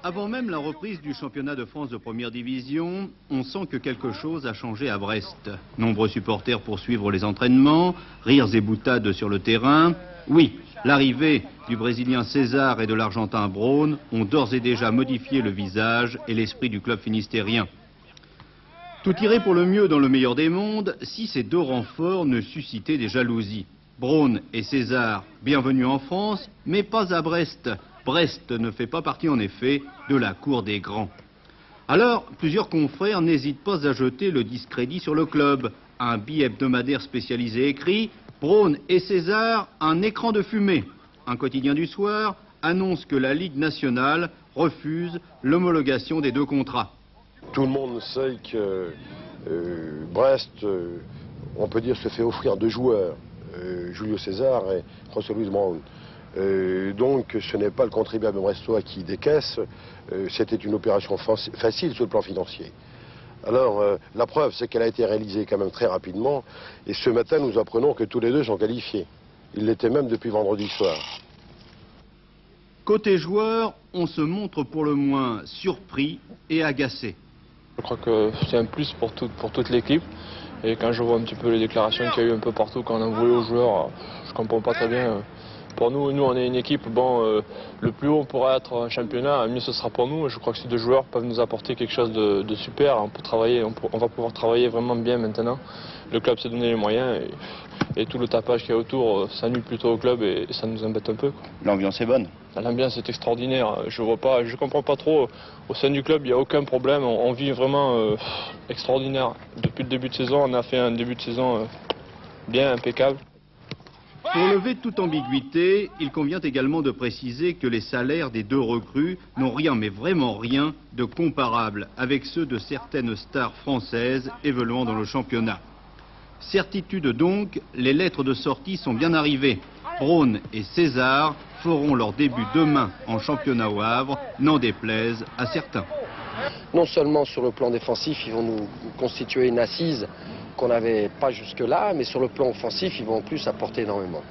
Avant même la reprise du championnat de France de première division, on sent que quelque chose a changé à Brest. Nombreux supporters pour suivre les entraînements, rires et boutades sur le terrain. Oui, l'arrivée du Brésilien César et de l'Argentin Braun ont d'ores et déjà modifié le visage et l'esprit du club finistérien. Tout irait pour le mieux dans le meilleur des mondes si ces deux renforts ne suscitaient des jalousies. Braun et César, bienvenus en France, mais pas à Brest. Brest ne fait pas partie en effet de la cour des grands. Alors, plusieurs confrères n'hésitent pas à jeter le discrédit sur le club. Un bi-hebdomadaire spécialisé écrit « Braun et César, un écran de fumée ». Un quotidien du soir annonce que la Ligue nationale refuse l'homologation des deux contrats. Tout le monde sait que Brest, on peut dire, se fait offrir deux joueurs, Julio César et José Luis Braun. Donc ce n'est pas le contribuable brestois qui décaisse, c'était une opération facile sur le plan financier. Alors la preuve, c'est qu'elle a été réalisée quand même très rapidement, et ce matin nous apprenons que tous les deux sont qualifiés. Ils l'étaient même depuis vendredi soir. Côté joueurs, on se montre pour le moins surpris et agacé. Je crois que c'est un plus pour toute l'équipe. Et quand je vois un petit peu les déclarations qu'il y a eu un peu partout quand on a voulu aux joueurs, je comprends pas très bien. Pour nous, on est une équipe, bon, le plus haut pourra être un championnat, mieux ce sera pour nous. Je crois que ces deux joueurs peuvent nous apporter quelque chose de super. On peut travailler, on va pouvoir travailler vraiment bien maintenant. Le club s'est donné les moyens et tout le tapage qu'il y a autour, ça nuit plutôt au club et ça nous embête un peu. L'ambiance est bonne? L'ambiance est extraordinaire. Je comprends pas trop. Au sein du club, il n'y a aucun problème. On vit vraiment extraordinaire. Depuis le début de saison, on a fait un début de saison bien impeccable. Pour lever toute ambiguïté, il convient également de préciser que les salaires des deux recrues n'ont rien, mais vraiment rien, de comparable avec ceux de certaines stars françaises évoluant dans le championnat. Certitude donc, les lettres de sortie sont bien arrivées. Braun et César feront leur début demain en championnat au Havre, n'en déplaise à certains. Non seulement sur le plan défensif, ils vont nous constituer une assise qu'on n'avait pas jusque-là, mais sur le plan offensif, ils vont en plus apporter énormément.